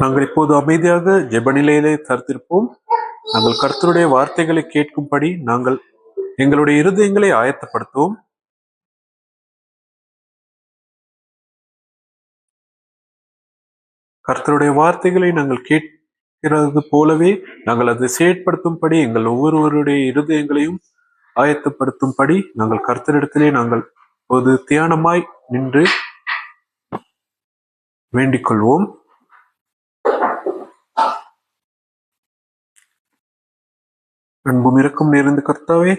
நாங்கள் இப்போது அமைதியாக ஜெப நிலையிலே தரித்திருப்போம். நாங்கள் கர்த்தருடைய வார்த்தைகளை கேட்கும்படி நாங்கள் எங்களுடைய இருதயங்களை ஆயத்தப்படுத்துவோம். கர்த்தருடைய வார்த்தைகளை நாங்கள் கேட்கிறது போலவே நாங்கள் அதை செயற்படுத்தும்படி எங்கள் ஒவ்வொருவருடைய இருதயங்களையும் ஆயத்தப்படுத்தும்படி நாங்கள் கர்த்தரிடத்திலே நாங்கள் ஒரு தியானமாய் நின்று வேண்டிக் கொள்வோம். அன்பும் இரக்கம் நிறைந்த கர்த்தாவே,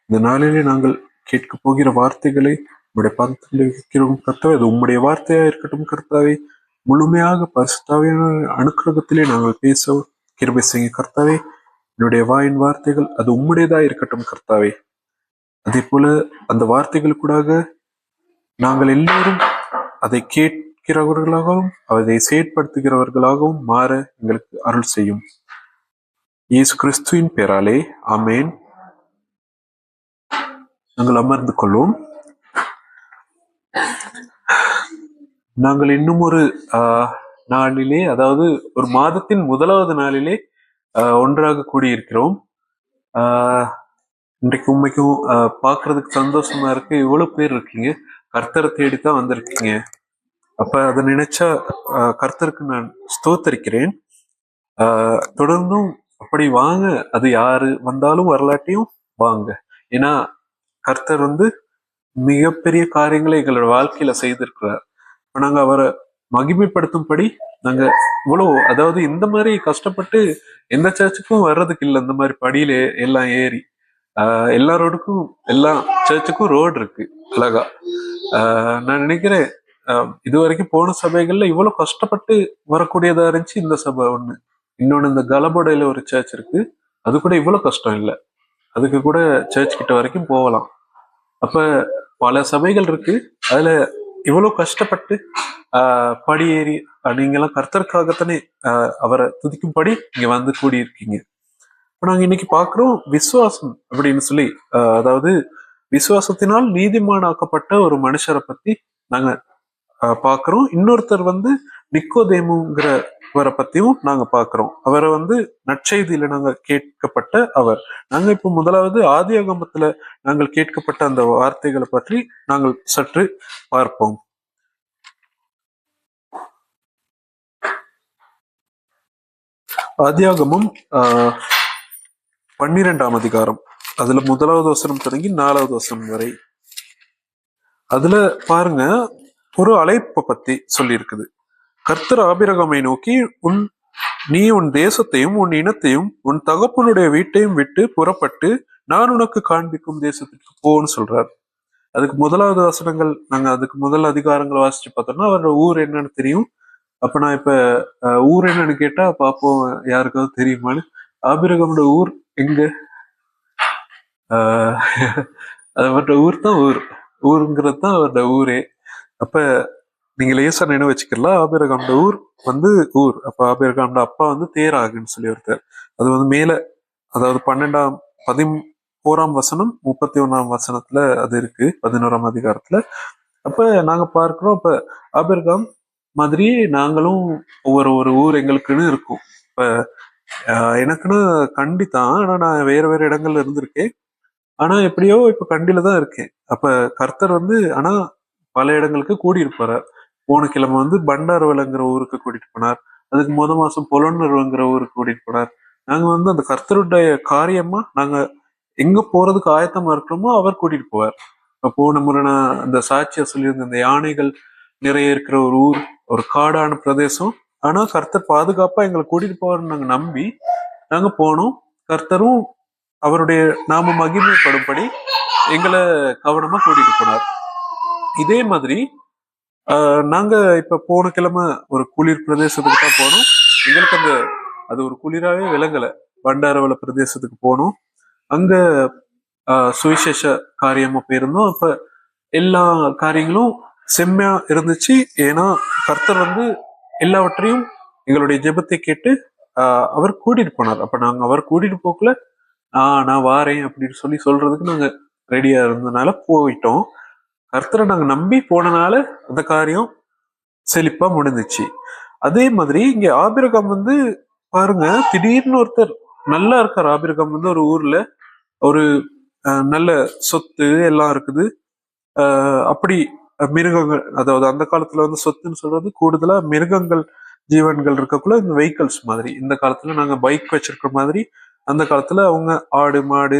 இந்த நாளிலே நாங்கள் கேட்க போகிற வார்த்தைகளை உம்முடைய பாதத்தில் வைக்கிறோம் கர்த்தாவே. அது உம்முடைய வார்த்தையா இருக்கட்டும் கர்த்தாவே. முழுமையாக பரிசுத்தாவியான அனுக்கிரகத்திலே நாங்கள் பேச கிருபை செய்ய கர்த்தாவே. என்னுடைய வாயின் வார்த்தைகள் அது உம்முடையதா இருக்கட்டும் கர்த்தாவே. அதே போல அந்த வார்த்தைகளுக்கூடாக நாங்கள் எல்லோரும் அதை கேட்கிறவர்களாகவும் அதை செயற்படுத்துகிறவர்களாகவும் மாற எங்களுக்கு அருள் செய்யும். இயேசு கிறிஸ்துவின் பெயராலே ஆமேன். நாங்கள் அமர்ந்து கொள்வோம். நாங்கள் இன்னும் ஒரு நாளிலே, அதாவது ஒரு மாதத்தின் முதலாவது நாளிலே ஒன்றாக கூடியிருக்கிறோம். இன்றைக்கு உண்மைக்கும் பார்க்கறதுக்கு சந்தோஷமா இருக்கு. இவ்வளவு பேர் இருக்கீங்க, கர்த்தரை தேடித்தான் வந்திருக்கீங்க. அப்ப அதை நினைச்சா கர்த்தருக்கு நான் ஸ்தோத்தரிக்கிறேன். தொடர்ந்தும் அப்படி வாங்க, அது யாரு வந்தாலும் வரலாட்டையும் வாங்க. ஏன்னா கர்த்தர் மிகப்பெரிய காரியங்களை எங்களோட வாழ்க்கையில செய்திருக்கிறார். இப்ப நாங்க அவரை மகிமைப்படுத்தும்படி நாங்க இவ்வளவு, அதாவது இந்த மாதிரி கஷ்டப்பட்டு எந்த சர்ச்சுக்கும் வர்றதுக்கு இல்லை. இந்த மாதிரி படியில எல்லாம் ஏறி எல்லா ரோடுக்கும், எல்லா சர்ச்சுக்கும் ரோடு இருக்கு அழகா. நான் நினைக்கிறேன் இது வரைக்கும் போன சபைகள்ல இவ்வளவு கஷ்டப்பட்டு வரக்கூடியதா இருந்துச்சு இந்த சபை ஒண்ணு. இன்னொன்னு இந்த கலபடையில ஒரு சர்ச் இருக்கு, அது கூட இவ்வளவு கஷ்டம் இல்லை. அதுக்கு கூட சர்ச் கிட்ட வரைக்கும் போகலாம். அப்ப பல சபைகள் இருக்கு, அதுல இவ்வளவு கஷ்டப்பட்டு படியேறி நீங்கெல்லாம் கர்த்தருக்காகத்தானே அவரை துதிக்கும்படி இங்க வந்து கூடியிருக்கீங்க. இப்ப நாங்க இன்னைக்கு பாக்குறோம் விசுவாசம் அப்படின்னு சொல்லி, அதாவது விசுவாசத்தினால் நீதிமானாக்கப்பட்ட ஒரு மனுஷரை பத்தி நாங்க பாக்குறோம். இன்னொருத்தர் நிக்கோதேமுங்கிறவரை பத்தியும் நாங்க பாக்குறோம். அவரை நற்செய்தியில நாங்க கேட்கப்பட்ட அவர். நாங்க இப்ப முதலாவது ஆதியாகமத்துல நாங்கள் கேட்கப்பட்ட அந்த வார்த்தைகளை பற்றி நாங்கள் சற்று பார்ப்போம். ஆதியாகமம் 12ஆம் அதிகாரம், அதுல 1வது வசனம் தொடங்கி 4வது வசனம் வரை. அதுல பாருங்க, ஒரு அழைப்பை பத்தி சொல்லி இருக்குது. கர்த்தர் ஆபிரகாமை நோக்கி, நீ உன் தேசத்தையும் உன் இனத்தையும் உன் தகப்பனுடைய வீட்டையும் விட்டு புறப்பட்டு நான் உனக்கு காண்பிக்கும் தேசத்துக்கு போன்னு சொல்றார். அதுக்கு 1வது வசனங்கள் நாங்க அதுக்கு முதல் அதிகாரங்களை வாசிச்சு பார்த்தோம்னா அவரோட ஊர் என்னன்னு தெரியும். அப்ப நான் இப்ப ஊர் என்னன்னு கேட்டா பாப்போம் யாருக்காவது தெரியுமான்னு. ஆபிரகாமோட ஊர் எங்க? அவரோட ஊர் தான் ஊருங்கிறது தான் அவரோட ஊரே. அப்ப நீங்க லேசா நினைவு வச்சுக்கலாம். ஆபிரகாமோட ஊர் ஊர். அப்ப ஆபிரகாமோட அப்பா தேராகுன்னு சொல்லி ஒருத்தர். அது மேல, அதாவது 11ஆம் வசனம் 31ஆம் வசனத்துல அது இருக்கு, 11ஆம் அதிகாரத்துல. அப்ப நாங்க பார்க்கிறோம், அப்ப ஆபிரகாம் மாதிரியே நாங்களும் ஒரு ஊர் எங்களுக்குன்னு இருக்கும். இப்ப எனக்குன்னு கண்டித்தான், ஆனா நான் வேற வேற இடங்கள்ல இருந்திருக்கேன். ஆனா எப்படியோ இப்ப கண்டில தான் இருக்கேன். அப்ப கர்த்தர் ஆனா பல இடங்களுக்கு கூடியிருப்பாரு. போன கிழமை பண்டாரவலங்கிற ஊருக்கு கூட்டிட்டு போனார். அதுக்கு மாசம் பொலன்னருவங்கிற ஊருக்கு கூட்டிட்டு போனார். நாங்க அந்த கர்த்தருடைய காரியமா நாங்க எங்க போறதுக்கு ஆயத்தமா இருக்கிறோமோ அவர் கூட்டிட்டு போவார். இப்ப போன முறை நான் அந்த சாட்சியா சொல்லியிருந்த அந்த யானைகள் நிறைய இருக்கிற ஒரு ஊர், ஒரு காடான பிரதேசம். ஆனா கர்த்தர் பாதுகாப்பா எங்களை கூட்டிட்டு போவார்னு நாங்க நம்பி நாங்க போனோம். கர்த்தரும் அவருடைய நாம மகிமைப்படும்படி எங்களை கவனமா கூட்டிட்டு போனார். இதே மாதிரி நாங்க இப்ப போன கிழமை ஒரு குளிர் பிரதேசத்துக்கு தான் போனோம். எங்களுக்கு அது ஒரு குளிராவே விளங்கல. பண்டாரவள பிரதேசத்துக்கு போனோம். அங்க சுவிசேஷ காரியமா போயிருந்தோம். அப்ப எல்லா காரியங்களும் செம்மையா இருந்துச்சு. ஏன்னா கர்த்தர் எல்லாவற்றையும் எங்களுடைய ஜெபத்தை கேட்டு அவர் கூட்டிட்டு போனார். அப்ப நாங்க அவர் கூட்டிட்டு போக்கல, நான் வாரேன் அப்படின்னு சொல்றதுக்கு நாங்க ரெடியா இருந்ததுனால போயிட்டோம். கர்த்தரை நாங்க நம்பி போனனால அந்த காரியம் செழிப்பா முடிஞ்சிச்சு. அதே மாதிரி இங்க ஆபிரகாம் வந்து பாருங்க, திடீர்னு ஒருத்தர் நல்லா இருக்காரு. ஆபிரகாம் வந்து ஒரு ஊர்ல ஒரு நல்ல சொத்து எல்லாம் இருக்குது. அப்படி மிருகங்கள், அதாவது அந்த காலத்துல வந்து சொத்துன்னு சொல்றது கூடுதலா மிருகங்கள், ஜீவன்கள் இருக்கக்குள்ள இந்த வெஹிக்கல்ஸ் மாதிரி. இந்த காலத்துல நாங்க பைக் வச்சிருக்கிற மாதிரி அந்த காலத்துல அவங்க ஆடு மாடு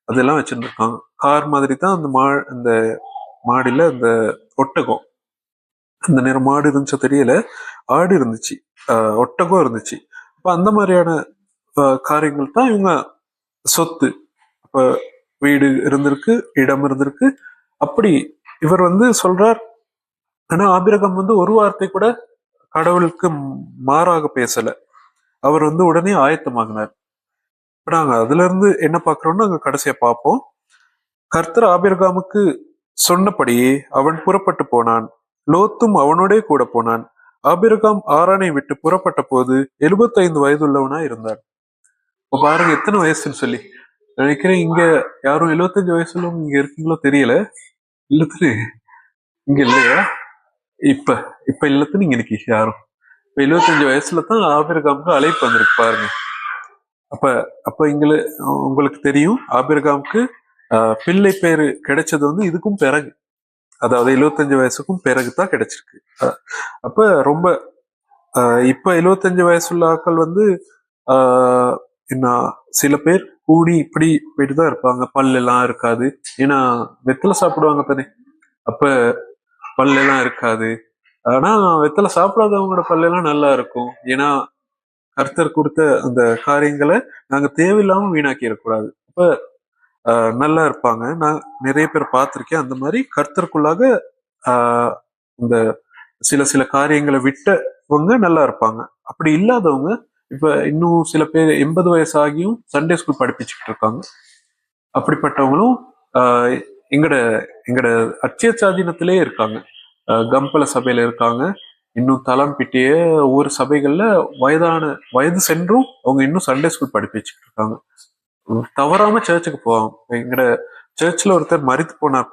அதெல்லாம் வச்சிருந்துருக்காங்க. கார் மாதிரி தான் அந்த மாடியில அந்த ஒட்டகம், அந்த நேரம் மாடு இருந்துச்சோ தெரியல, ஆடு இருந்துச்சு, ஒட்டகம் இருந்துச்சு. அப்ப அந்த மாதிரியான காரியங்கள் தான் இவங்க சொத்து. அப்ப வீடு இருந்திருக்கு, இடம் இருந்திருக்கு. அப்படி இவர் வந்து சொல்றார். ஆனா ஆபிரகாம் வந்து ஒரு வார்த்தை கூட கடவுளுக்கு மாறாக பேசல. அவர் வந்து உடனே ஆயத்தமாகினார். இப்ப நாங்க அதுல இருந்து என்ன பாக்குறோம்னா, நாங்க கடைசியா பார்ப்போம். கர்த்தர் ஆபிரகாமுக்கு சொன்னபடியே அவன் புறப்பட்டு போனான். லோத்தும் அவனோடே கூட போனான். ஆபிரகாம் ஆரானை விட்டு புறப்பட்ட போது 75 வயதுள்ளவனா இருந்தான். இப்ப பாருங்க எத்தனை வயசுன்னு சொல்லி. நினைக்கிறேன் இங்க யாரும் 75 வயசுல இங்க இருக்கீங்களோ தெரியல. இல்லத்துன்னு இங்க இல்லையா? இப்ப இப்ப இல்லத்துன்னு இங்க இன்னைக்கு யாரும் இப்ப 75 வயசுல தான் ஆபிரகாமுக்கு அழைப்பு வந்திருக்கு பாருங்க. அப்ப அப்ப உங்களுக்கு தெரியும் ஆபிரகாமுக்கு பிள்ளை பேரு கிடைச்சது வந்து இதுக்கும் பிறகு, அதாவது 75 வயசுக்கும் பிறகுதான் கிடைச்சிருக்கு. அப்ப ரொம்ப இப்ப 75 வயசுள்ள ஆட்கள் வந்து என்ன, சில பேர் கூடி இப்படி போயிட்டு தான் இருப்பாங்க. பல்லு எல்லாம் இருக்காது. ஏன்னா வெத்தலை சாப்பிடுவாங்க தானே. அப்ப பல்லு எல்லாம் இருக்காது. ஆனா வெத்தலை சாப்பிடாதவங்களோட பல்லெல்லாம் நல்லா இருக்கும். ஏன்னா கர்த்தர் கொடுத்த அந்த காரியங்களை நாங்க தேவையில்லாம வீணாக்கிடக்கூடாது. அப்ப நல்லா இருப்பாங்க. நான் நிறைய பேர் பார்த்திருக்கேன். அந்த மாதிரி கர்த்தருக்குள்ளாக இந்த சில சில காரியங்களை விட்டவங்க நல்லா இருப்பாங்க. அப்படி இல்லாதவங்க இப்ப இன்னும் சில பேர் 80 வயசு ஆகியும் சண்டே ஸ்கூல் படிப்பிச்சுக்கிட்டு இருக்காங்க. அப்படிப்பட்டவங்களும் எங்கட எங்கட அட்சய சாதீனத்திலே இருக்காங்க. கம்பல சபையில இருக்காங்க. இன்னும் தளம் பிட்டிய ஒவ்வொரு சபைகள்ல வயது சென்றும் அவங்க இன்னும் சண்டே ஸ்கூல் படிப்பிச்சுக்கிட்டு இருக்காங்க. தவறாம சர்ச்சுக்கு போவாங்க. எங்கட சர்ச்ல ஒருத்தர் மரித்து போனார்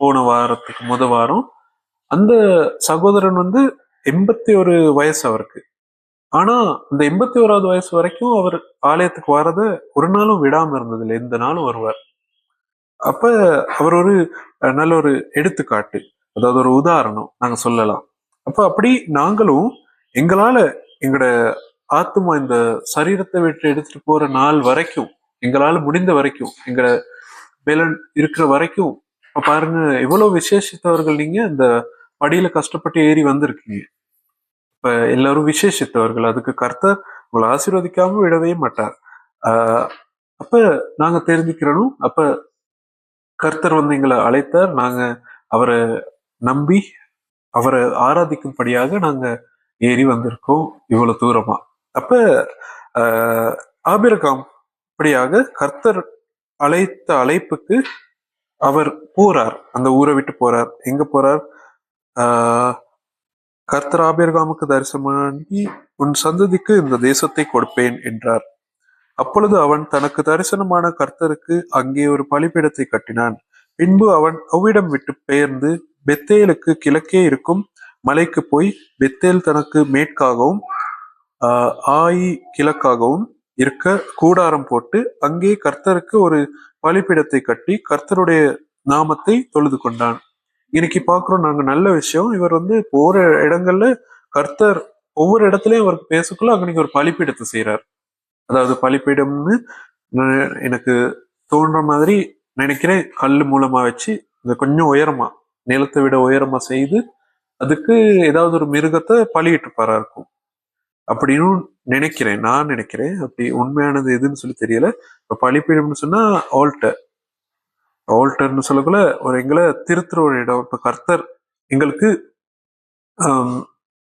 போன வாரத்துக்கு வாரம். அந்த சகோதரன் வந்து 81 வயசு அவருக்கு. ஆனா அந்த 81வது வயசு வரைக்கும் அவர் ஆலயத்துக்கு வர்றத ஒரு நாளும் விடாம இருந்ததில்லை. எந்த நாளும் வருவார். அப்ப அவர் ஒரு நல்ல ஒரு எடுத்துக்காட்டு, அதாவது ஒரு உதாரணம் நாங்க சொல்லலாம். அப்ப அப்படி நாங்களும் எங்களால எங்கட ஆத்மா இந்த சரீரத்தை விட்டு எடுத்துட்டு போற நாள் வரைக்கும், எங்களால முடிந்த வரைக்கும், எங்க பேலன் இருக்கிற வரைக்கும், இப்ப பாருங்க எவ்வளவு விசேஷித்தவர்கள் நீங்க இந்த படியில கஷ்டப்பட்டு ஏறி வந்திருக்கீங்க. இப்ப எல்லாரும் விசேஷித்தவர்கள். அதுக்கு கர்த்தர் உங்களை ஆசீர்வதிக்காம விடவே மாட்டார். அப்ப நாங்க தெரிஞ்சுக்கிறோம். அப்ப கர்த்தர் வந்து எங்களை அழைத்தார். நாங்க அவரை நம்பி அவரை ஆராதிக்கும்படியாக நாங்க ஏறி வந்திருக்கோம் இவ்வளவு தூரமா. அப்ப ஆபிரகாம் அப்படியாக கர்த்தர் அழைத்த அழைப்புக்கு அவர் போறார். அந்த ஊரை விட்டு போறார். எங்க போறார்? கர்த்தர் ஆபிரகாமுக்கு தரிசனமாகி உன் சந்ததிக்கு இந்த தேசத்தை கொடுப்பேன் என்றார். அப்பொழுது அவன் தனக்கு தரிசனமான கர்த்தருக்கு அங்கே ஒரு பலிபீடத்தை கட்டினான். பின்பு அவன் அவ்விடம் விட்டு பெயர்ந்து பெத்தேலுக்கு கிழக்கே இருக்கும் மலைக்கு போய், பெத்தேல் தனக்கு மேற்காகவும் ஆயி கிழக்காகவும் இருக்க கூடாரம் போட்டு அங்கே கர்த்தருக்கு ஒரு பலிபீடத்தை கட்டி கர்த்தருடைய நாமத்தை தொழுது கொண்டான். இன்னைக்கு பாக்குறோம் நாங்க நல்ல விஷயம். இவர் வந்து போற இடங்கள்ல கர்த்தர் ஒவ்வொரு இடத்துலயும் அவருக்கு பேசக்குள்ள அங்க ஒரு பலிபீடத்தை செய்யறார். அதாவது பலிபீடம்னு எனக்கு தோன்ற மாதிரி நினைக்கிறேன். கல் மூலமா வச்சு கொஞ்சம் உயரமா, நிலத்தை விட உயரமா செய்து அதுக்கு ஏதாவது ஒரு மிருகத்தை பலியிட்டு பாரா இருக்கும் அப்படின்னு நினைக்கிறேன். நான் நினைக்கிறேன். அப்படி உண்மையானது எதுன்னு சொல்லி தெரியல. இப்ப பலிப்பீடம்னு சொன்னா ஆல்டர்னு சொல்லக்குள்ள ஒரு எங்களை திருத்துற ஒரு இடம். இப்ப கர்த்தர் எங்களுக்கு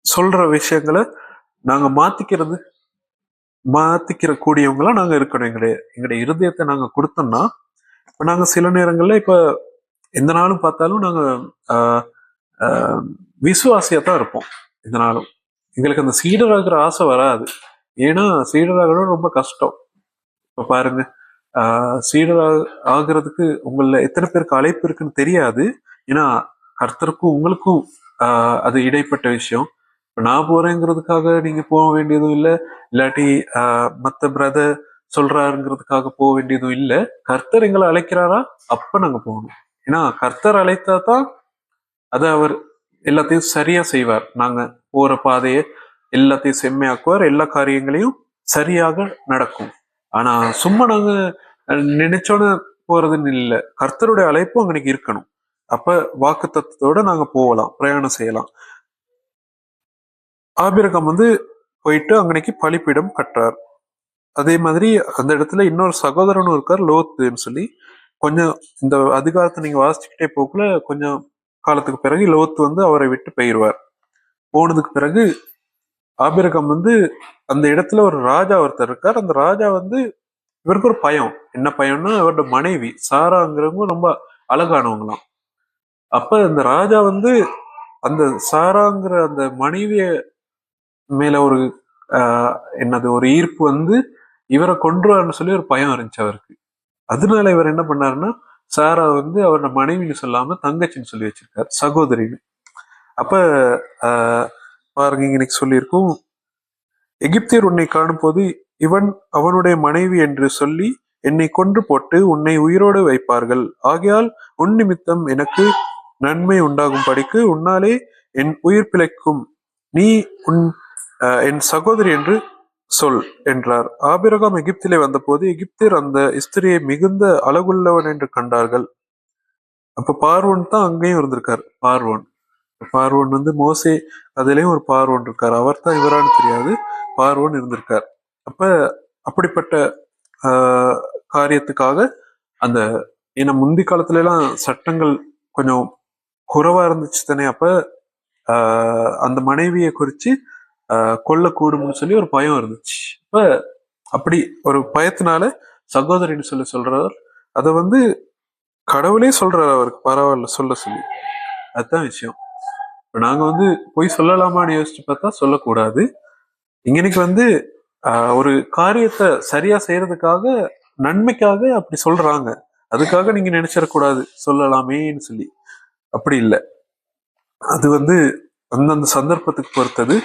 சொல்ற விஷயங்களை நாங்க மாத்திக்கிற கூடியவங்களா நாங்க இருக்கணும். எங்களுடைய இருதயத்தை நாங்க கொடுத்தோம்னா, இப்ப நாங்க சில நேரங்கள்ல இப்ப எந்த நாளும் பார்த்தாலும் நாங்க விசுவாசியா தான் இருப்போம். எந்த நாளும் எங்களுக்கு அந்த சீடராகிற ஆசை வராது. ஏன்னா சீடராக ரொம்ப கஷ்டம். இப்ப பாருங்க, சீடர் ஆகிறதுக்கு உங்கள எத்தனை பேருக்கு அழைப்பு இருக்குன்னு தெரியாது. ஏன்னா கர்த்தருக்கும் உங்களுக்கும் அது இடைப்பட்ட விஷயம். இப்ப நான் போறேங்கிறதுக்காக நீங்க போக வேண்டியதும் இல்லை, இல்லாட்டி மத்த பிரதர் சொல்றாருங்கிறதுக்காக போக வேண்டியதும் இல்லை. கர்த்தர் எங்களை அழைக்கிறாரா, அப்ப நாங்க போகணும். ஏன்னா கர்த்தர் அழைத்தா தான் அதை அவர் எல்லாத்தையும் சரியா செய்வார். நாங்க போற பாதையை எல்லாத்தையும் செம்மையாக்குவார், எல்லா காரியங்களையும் சரியாக நடக்கும். ஆனா சும்மா நாங்க நினைச்சோன்னு போறதுன்னு இல்லை, கர்த்தருடைய அழைப்பும் அன்னைக்கு இருக்கணும். அப்ப வாக்கு தத்துவத்தோட நாங்க போகலாம், பிரயாணம் செய்யலாம். ஆபிரகாம் போயிட்டு அங்கனைக்கு பலிப்பீடம் கட்டுறார். அதே மாதிரி அந்த இடத்துல இன்னொரு சகோதரனும் இருக்கார், லோத்துன்னு சொல்லி. கொஞ்சம் இந்த அதிகாரத்தை நீங்க வாசிச்சுக்கிட்டே போக்குல கொஞ்சம் காலத்துக்கு பிறகு லோத்து அவரை விட்டு போயிடுவார். போனதுக்கு பிறகு ஆபிரகாம் அந்த இடத்துல ஒரு ராஜா ஒருத்தர் இருக்கார். அந்த ராஜா இவருக்கு ஒரு பயம். என்ன பயம்னா, அவரோட மனைவி சாராங்கிறவங்க ரொம்ப அழகானவங்களாம். அப்ப இந்த ராஜா அந்த சாராங்கிற அந்த மனைவிய மேல ஒரு என்னது ஒரு ஈர்ப்பு இவரை கொன்றுவார்னு சொல்லி ஒரு பயம் இருந்துச்சு அவருக்கு. அதனால இவர் என்ன பண்ணாருன்னா, சாரா அவரோட மனைவின்னு சொல்லாம தங்கச்சின்னு சொல்லி வச்சிருக்காரு, சகோதரின்னு. அப்ப பாருங்க, இன்னைக்கு சொல்லியிருக்கும், எகிப்தியர் உன்னை காணும் போது இவன் அவனுடைய மனைவி என்று சொல்லி என்னை கொன்று போட்டு உன்னை உயிரோடு வைப்பார்கள். ஆகையால் உன் நிமித்தம் எனக்கு நன்மை உண்டாகும் படிக்கு உன்னாலே என் உயிர் பிழைக்கும். நீ என் சகோதரி என்று சொல் என்றார். ஆபிரகாம் எகிப்திலே வந்தபோது எகிப்தியர் அந்த ஸ்திரியை மிகுந்த அழகுள்ளவன் என்று கண்டார்கள். அப்ப பார்வோன் தான் அங்கேயும் இருந்திருக்காரு. பார்வோன் மோசே அதுலயும் ஒரு பார்வோன் இருக்காரு. அவர் தான் இவரான்னு தெரியாது, பார்வோன் இருந்திருக்கார். அப்ப அப்படிப்பட்ட காரியத்துக்காக அந்த ஏன்னா முந்தி காலத்துல எல்லாம் சட்டங்கள் கொஞ்சம் குறைவா இருந்துச்சு தானே. அப்ப அந்த மனைவியை குறிச்சு கொல்லக்கூடும்னு சொல்லி ஒரு பயம் இருந்துச்சு. இப்ப அப்படி ஒரு பயத்தினால சகோதரின்னு சொல்றார். அதை கடவுளே சொல்றாரு அவருக்கு, பரவாயில்ல சொல்ல சொல்லி. அதுதான் விஷயம். இப்ப நாங்க போய் சொல்லலாமான்னு யோசிச்சு பார்த்தா சொல்லக்கூடாது. இன்னைக்கு ஒரு காரியத்தை சரியா செய்யறதுக்காக, நன்மைக்காக அப்படி சொல்றாங்க. அதுக்காக நீங்க நினைச்சிடக்கூடாது சொல்லலாமேன்னு சொல்லி. அப்படி இல்லை. அது அந்தந்த சந்தர்ப்பத்துக்கு பொறுத்தது.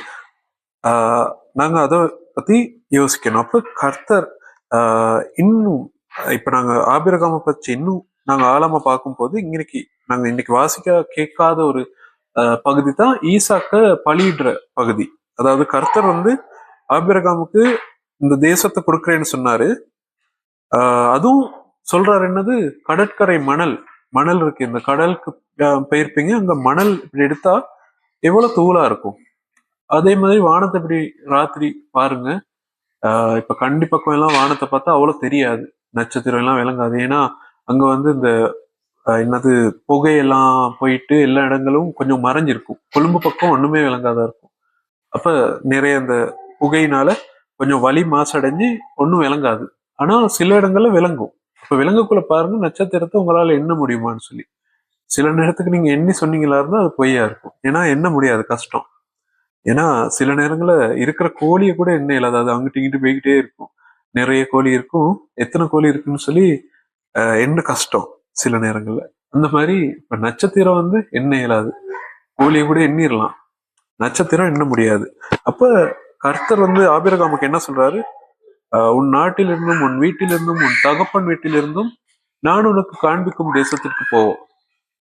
நாங்க அதை பத்தி யோசிக்கணும். அப்ப கர்த்தர் இன்னும் இப்ப நாங்க ஆபிரகாம பற்றி இன்னும் நாங்க ஆழமா பார்க்கும் போது நாங்க இன்னைக்கு வாசிக்க கேட்காத ஒரு பகுதி தான் ஈசாக்க பலியிடுற பகுதி. அதாவது கர்த்தர் ஆபிரகாமுக்கு இந்த தேசத்தை கொடுக்குறேன்னு சொன்னாரு. அதுவும் சொல்றாரு என்னது, கடற்கரை மணல் இருக்கு, இந்த கடலுக்கு போயிருப்பீங்க, அங்க மணல் இப்படி எடுத்தா எவ்வளவு தூளா இருக்கும். அதே மாதிரி வானத்தை இப்படி ராத்திரி பாருங்க. இப்ப கண்டி பக்கம் எல்லாம் வானத்தை பார்த்தா அவ்வளவு தெரியாது, நட்சத்திரம் எல்லாம் விளங்காது. ஏன்னா அங்க இந்த என்னது புகையெல்லாம் போயிட்டு எல்லா இடங்களும் கொஞ்சம் மறைஞ்சிருக்கும். கொழும்பு பக்கம் ஒண்ணுமே விளங்காதா இருக்கும். அப்ப நிறைய இந்த புகையினால கொஞ்சம் வலி மாசடைஞ்சு ஒன்றும் விளங்காது. ஆனா சில இடங்கள்ல விளங்கும். அப்ப விலங்குக்குள்ள பாருங்க, நட்சத்திரத்தை உங்களால எண்ண முடியுமான்னு சொல்லி. சில நேரத்துக்கு நீங்க எண்ணி சொன்னீங்களா இருந்தா அது பொய்யா இருக்கும். ஏன்னா எண்ண முடியாது, கஷ்டம். ஏன்னா சில நேரங்கள்ல இருக்கிற கோழியை கூட எண்ண இல்லாது, அது அங்கிட்டு இங்கிட்டு போய்கிட்டே இருக்கும். நிறைய கோழி இருக்கும், எத்தனை கோழி இருக்குன்னு சொல்லி எண்ண கஷ்டம் சில நேரங்கள்ல. அந்த மாதிரி இப்ப நட்சத்திரம் எண்ண இயலாது, கோழியை கூட எண்ணிடலாம், நட்சத்திரம் எண்ண முடியாது. அப்ப கர்த்தர் ஆபிரகாமுக்கு என்ன சொல்றாரு, உன் நாட்டிலிருந்தும் உன் வீட்டிலிருந்தும் உன் தகப்பன் வீட்டிலிருந்தும் நான் உனக்கு காண்பிக்கும் தேசத்திற்கு போவோம்.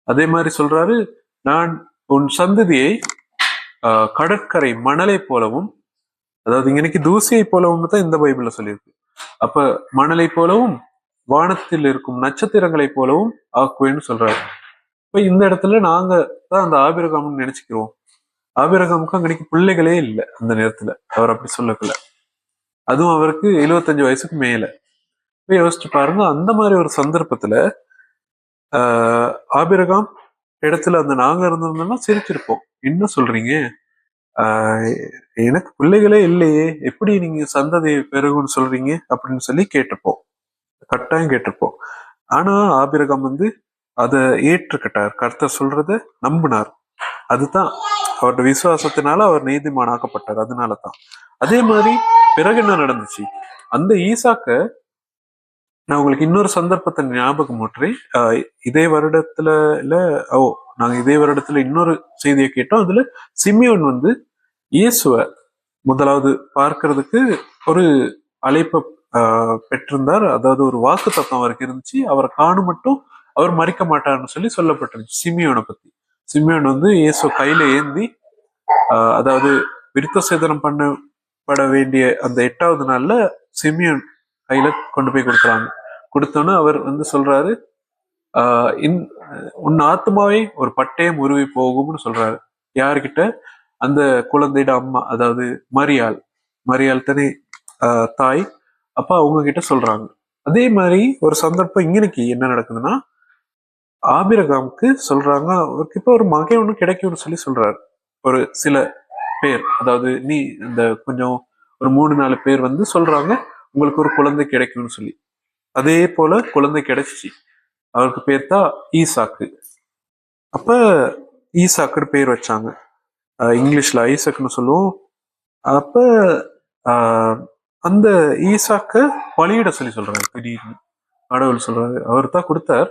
அதே மாதிரி சொல்றாரு, நான் உன் சந்ததியை கடற்கரை மணலை போலவும், அதாவது இன்னைக்கு தூசியை போலவும் தான் இந்த பைபிள்ல சொல்லியிருக்கு. அப்ப மணலை போலவும் வானத்தில் இருக்கும் நட்சத்திரங்களை போலவும் ஆக்குவேன்னு சொல்றாரு. இப்ப இந்த இடத்துல நாங்க தான் அந்த ஆபிரகாம்னு நினைச்சுக்கிறோம். ஆபிரகாமுக்கு அன்னைக்கு பிள்ளைகளே இல்லை அந்த நேரத்துல, அவர் அப்படி சொல்லக்கல. அதுவும் அவருக்கு 75 வயசுக்கு மேல. போய் யோசிச்சு பாருங்க, அந்த மாதிரி ஒரு சந்தர்ப்பத்துல ஆபிரகாம் இடத்துல நாங்க இருந்திருந்தோம்னா சிரிச்சிருப்போம். என்ன சொல்றீங்க, எனக்கு பிள்ளைகளே இல்லையே, எப்படி நீங்க சந்ததி பெருகுன்னு சொல்றீங்க அப்படின்னு சொல்லி கேட்டிருப்போம், கட்டாயம் கேட்டிருப்போம். ஆனா ஆபிரகாம் அதை ஏற்றுக்கிட்டார், கர்த்தர் சொல்றத நம்பினார். அதுதான் அவருடைய விசுவாசத்தினால அவர் நீதிமானாக்கப்பட்டார். அதனாலதான். அதே மாதிரி பிறகு என்ன நடந்துச்சு, அந்த ஈசாக்க நான் உங்களுக்கு இன்னொரு சந்தர்ப்பத்தை ஞாபகம் ஊட்டுறேன். இதே வருடத்துல இல்ல ஓ நாங்க இதே வருடத்துல இன்னொரு செய்தியை கேட்டோம். அதுல சிமியோன் வந்து இயேசுவ முதலாவது பார்க்கறதுக்கு ஒரு அழைப்பை பெற்றிருந்தார். அதாவது ஒரு வாக்கு தத்துவம் அவருக்கு இருந்துச்சு. அவரை காணும் மட்டும் அவர் மறிக்க மாட்டார்னு சொல்லி சொல்லப்பட்டிருந்துச்சு சிமியோனை பத்தி. சிமியோன் வந்து இயேசு கையில ஏந்தி அதாவது விருத்த சேதனம் பண்ணப்பட வேண்டிய அந்த 8வது நாள்ல சிமியோன் கையில கொண்டு போய் கொடுக்குறாங்க. கொடுத்தோன்னே அவர் வந்து சொல்றாரு, உன் ஆத்மாவே ஒரு பட்டயம் உருவி போகும்னு சொல்றாரு. யாருக்கிட்ட? அந்த குழந்தையோட அம்மா, அதாவது மரியாள் தானே தாய். அப்ப அவங்க கிட்ட சொல்றாங்க. அதே மாதிரி ஒரு சந்தர்ப்பம் இன்னைக்கு என்ன நடக்குதுன்னா, ஆபிரகாமுக்கு சொல்றாங்க அவருக்கு இப்ப ஒரு மகன் ஒண்ணு கிடைக்கும்னு சொல்லி சொல்றாரு. ஒரு சில பேர், அதாவது நீ இந்த கொஞ்சம் ஒரு 3-4 பேர் வந்து சொல்றாங்க உங்களுக்கு ஒரு குழந்தை கிடைக்கும்னு சொல்லி. அதே போல குழந்தை கிடைச்சிச்சு. அவருக்கு பேர் தான் ஈசாக்கு. அப்ப ஈசாக்குன்னு பேர் வச்சாங்க. இங்கிலீஷ்ல ஐசக்னு சொல்லுவோம். அப்ப அந்த ஈசாக்க பலியிட சொல்லி சொல்றாரு. திடீர்னு கடவுள் சொல்றாரு, அவர் தான் கொடுத்தார்.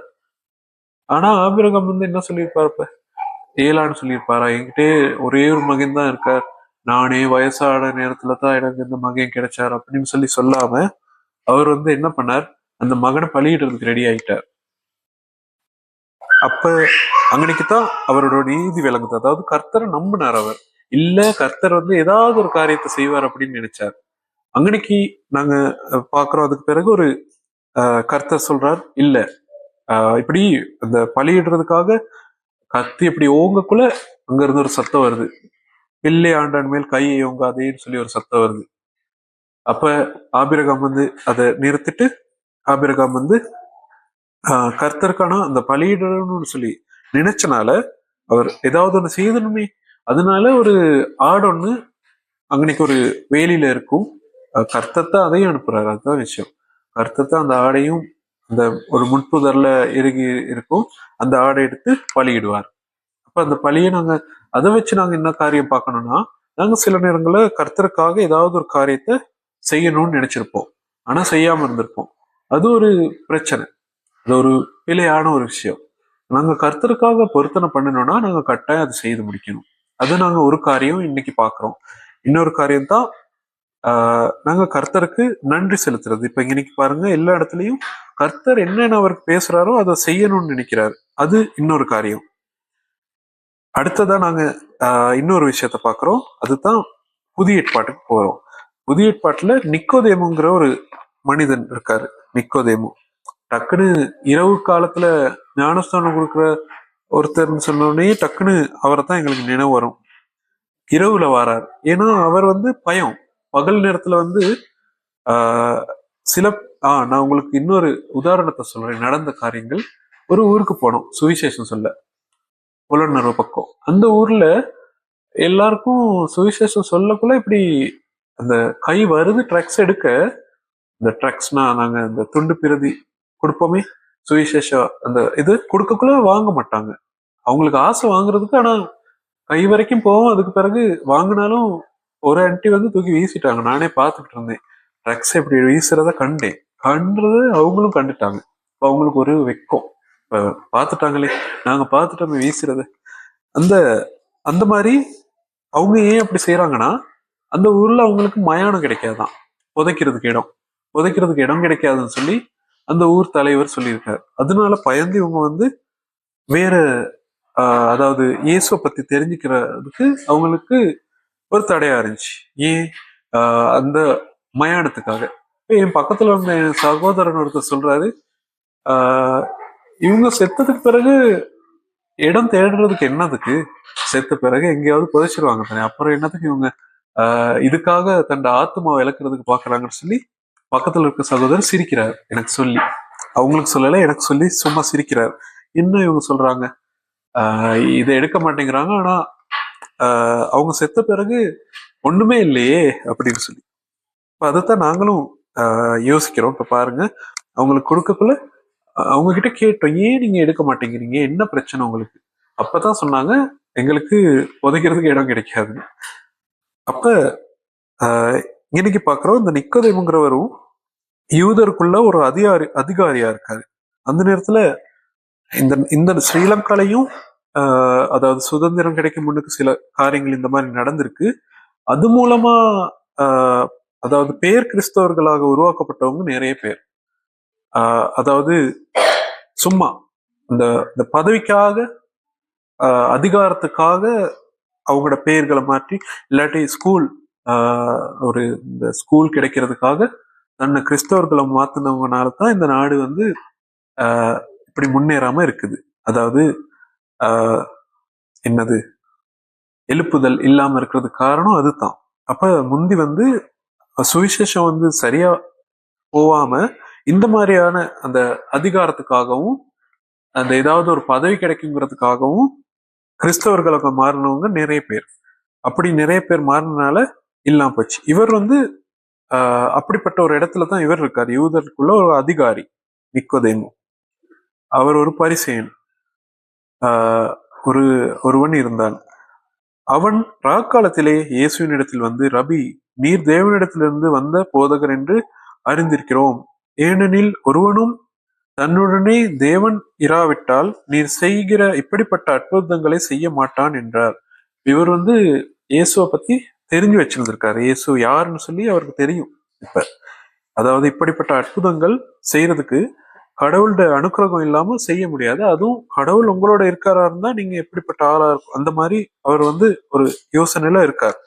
ஆனா ஆபிரகாம் வந்து என்ன சொல்லியிருப்பார்? இப்ப ஏலான்னு சொல்லியிருப்பாரா? என்கிட்டே ஒரே ஒரு மகன் தான் இருக்கார், நானே வயசான நேரத்துல தான் எனக்கு இந்த மகன் கிடைச்சார் அப்படின்னு சொல்லி சொல்லாம அவர் வந்து என்ன பண்ணார்? அந்த மகனை பலியிடுறதுக்கு ரெடி ஆயிட்டார். அப்ப அங்கனைக்குதான் அவரோட நீதி விளங்குது. அதாவது கர்த்தரை நம்பினார் அவர். இல்ல கர்த்தர் வந்து ஏதாவது ஒரு காரியத்தை செய்வார் அப்படின்னு நினைச்சார். அங்கனைக்கு நாங்க பாக்குறோம். அதுக்கு பிறகு ஒரு கர்த்தர் சொல்றார், இல்ல இப்படி அந்த பலியிடுறதுக்காக கத்தி இப்படி ஓங்கக்குள்ள அங்க இருந்து ஒரு சத்தம் வருது, பிள்ளை ஆண்டான் மேல் கையை ஓங்காதேன்னு சொல்லி ஒரு சத்தம் வருது. அப்ப ஆபிரகாம் வந்து அதை நிறுத்திட்டு ஆபிரகாம் வந்து கர்த்தருக்கான அந்த பலியிடணும்னு சொல்லி நினைச்சனால அவர் ஏதாவது ஒண்ணு செய்யணுமே. அதனால ஒரு ஆடு ஒண்ணு அங்கனைக்கு ஒரு வேலியில இருக்கும். கர்த்தத்தான் அதையும் அனுப்புறாரு. அதுதான் விஷயம். கர்த்தத்தான் அந்த ஆடையும் அந்த ஒரு முட்புதர்ல இறுகி இருக்கும், அந்த ஆடை எடுத்து பலியிடுவார். அப்ப அந்த பலியை நாங்க அதை வச்சு நாங்க என்ன காரியம் பார்க்கணும்னா, நாங்க சில நேரங்களில் கர்த்தருக்காக ஏதாவது ஒரு காரியத்தை செய்யணும்னு நினைச்சிருப்போம், ஆனா செய்யாம இருந்திருப்போம். அது ஒரு பிரச்சனை. அது ஒரு பிழையான ஒரு விஷயம். நாங்க கர்த்தருக்காக பொருத்தனை பண்ணணும்னா நாங்க கட்டாயம் அதை செய்து முடிக்கணும். அது நாங்க ஒரு காரியம் இன்னைக்கு பாக்குறோம். இன்னொரு காரியம் தான் நாங்க கர்த்தருக்கு நன்றி செலுத்துறது. இப்ப இன்னைக்கு பாருங்க, எல்லா இடத்துலயும் கர்த்தர் என்னென்ன அவருக்கு பேசுறாரோ அதை செய்யணும்னு நினைக்கிறாரு. அது இன்னொரு காரியம். அடுத்ததா நாங்க இன்னொரு விஷயத்த பாக்குறோம். அதுதான் புதிய ஏற்பாட்டுக்கு போறோம். புதிய ஏற்பாட்டுல நிக்கோதேமுங்கிற ஒரு மனிதன் இருக்காரு. நிக்கோதேமு டக்குன்னு இரவு காலத்துல ஞானஸ்தானம் கொடுக்குற ஒருத்தர்னு சொன்னோடனே டக்குன்னு அவரை தான் எங்களுக்கு நினைவு வரும். இரவுல வரார். ஏன்னா அவர் வந்து பயம். பகல் நேரத்துல வந்து சில நான் உங்களுக்கு இன்னொரு உதாரணத்தை சொல்றேன். நடந்த காரியங்கள். ஒரு ஊருக்கு போனோம் சுவிசேஷம் சொல்ல, புலனர்வு பக்கம். அந்த ஊர்ல எல்லாருக்கும் சுவிசேஷம் சொல்லக்குள்ள இப்படி அந்த கை வருது ட்ரக்ஸ் எடுக்க. இந்த ட்ரக்ஸ்னா நாங்க இந்த துண்டு பிரதி கொடுப்போமே சுவிசேஷம், அந்த இது கொடுக்கக்குள்ள வாங்க மாட்டாங்க. அவங்களுக்கு ஆசை வாங்குறதுக்கு, ஆனா கை வரைக்கும் போவோம். அதுக்கு பிறகு வாங்கினாலும் ஒரு ஆன்ட்டி வந்து தூக்கி வீசிட்டாங்க. நானே பார்த்துக்கிட்டு இருந்தேன். ட்ரக்ஸ் இப்படி வீசுறத கண்டது அவங்களும் கண்டுட்டாங்க. அவங்களுக்கு ஒரு வெக்கம். இப்ப பார்த்துட்டாங்களே, நாங்க பார்த்துட்டோமே வீசுறத. அந்த அந்த மாதிரி அவங்க ஏன் அப்படி செய்யறாங்கன்னா, அந்த ஊர்ல அவங்களுக்கு மயானம் கிடைக்காதான், புதைக்கிறதுக்கு இடம் கிடைக்காதுன்னு சொல்லி அந்த ஊர் தலைவர் சொல்லியிருக்காரு. அதனால பயந்து இவங்க வந்து வேற அதாவது இயேசுவை பத்தி தெரிஞ்சுக்கிறதுக்கு அவங்களுக்கு ஒரு தடையா இருந்துச்சு. ஏன்? அந்த மயானத்துக்காக. என் பக்கத்துல இருந்த என் சகோதரன் ஒருத்தர் சொல்றாரு, இவங்க செத்ததுக்கு பிறகு இடம் தேடுறதுக்கு என்னதுக்கு? செத்த பிறகு எங்கேயாவது புதைச்சிருவாங்க தானே, அப்புறம் என்னதுக்கு இவங்க இதுக்காக தன் ஆத்மாவை இழக்கிறதுக்கு பாக்குறாங்கன்னு சொல்லி பக்கத்துல இருக்க சகோதரர் சிரிக்கிறார். எனக்கு சொல்லி, அவங்களுக்கு சொல்லல, எனக்கு சொல்லி சும்மா சிரிக்கிறார். என்ன இவங்க சொல்றாங்க, இதை எடுக்க மாட்டேங்கிறாங்க, ஆனா அவங்க செத்த பிறகு ஒண்ணுமே இல்லையே அப்படின்னு சொல்லி. இப்ப அதைத்தான் நாங்களும் யோசிக்கிறோம். இப்ப பாருங்க, அவங்களுக்கு கொடுக்கக்குள்ள அவங்க கிட்ட கேட்டோம், ஏன் நீங்க எடுக்க மாட்டேங்கிறீங்க, என்ன பிரச்சனை உங்களுக்கு? அப்பதான் சொன்னாங்க, எங்களுக்கு புதைக்கிறதுக்கு இடம் கிடைக்காது. அப்ப இன்னைக்கு பாக்குறோம், இந்த நிக்கோதேமுங்கிறவரும் யூதருக்குள்ள ஒரு அதிகாரியா இருக்காரு. அந்த நேரத்துல இந்த இந்த ஸ்ரீலங்காலையும் அதாவது சுதந்திரம் கிடைக்கும் முன்னுக்கு சில காரியங்கள் இந்த மாதிரி நடந்திருக்கு. அது மூலமா ஆஹ் அதாவது பேர் கிறிஸ்தவர்களாக உருவாக்கப்பட்டவங்க நிறைய பேர். அதாவது சும்மா இந்த இந்த பதவிக்காக அதிகாரத்துக்காக அவங்களோட பெயர்களை மாற்றி, இல்லாட்டி ஸ்கூல் ஒரு இந்த ஸ்கூல் கிடைக்கிறதுக்காக தன்னை கிறிஸ்தவர்களை மாத்தினவங்கனால தான் இந்த நாடு வந்து இப்படி முன்னேறாம இருக்குது. அதாவது என்னது எழுப்புதல் இல்லாம இருக்கிறது காரணம் அதுதான். அப்ப முந்தி வந்து சுவிசேஷம் வந்து சரியா போவாம இந்த மாதிரியான அந்த அதிகாரத்துக்காகவும் அந்த ஏதாவது ஒரு பதவி கிடைக்குங்கிறதுக்காகவும் கிறிஸ்தவர்களுக்கு மாறினவங்க நிறைய பேர். அப்படி நிறைய பேர் மாறினால இல்லாம போச்சு. இவர் வந்து அப்படிப்பட்ட ஒரு இடத்துல தான் இவர் இருக்காரு. யூதருக்குள்ள ஒரு அதிகாரி நிக்கோதேமு. அவர் ஒரு பரிசேயன். ஒருவன் இருந்தான். அவன் ராக்காலத்திலே இயேசுவினிடத்தில் வந்து, ரபி, நீர் தேவனிடத்திலிருந்து வந்த போதகர் என்று அறிந்திருக்கிறோம். ஏனெனில் ஒருவனும் தன்னுடனே தேவன் இராவிட்டால் நீர் செய்கிற இப்படிப்பட்ட அற்புதங்களை செய்ய மாட்டான் என்றார். இவர் வந்து இயேசுவை பத்தி தெரிஞ்சு வச்சிருந்திருக்காரு. இயேசு யாருன்னு சொல்லி அவருக்கு தெரியும். இப்ப அதாவது இப்படிப்பட்ட அற்புதங்கள் செய்யறதுக்கு கடவுளோட அனுக்கிரகம் இல்லாம செய்ய முடியாது. அதுவும் கடவுள் உங்களோட இருக்காரா இருந்தா நீங்க எப்படிப்பட்ட ஆளா இருக்கும், அந்த மாதிரி அவர் வந்து ஒரு யோசனையில இருக்கார்.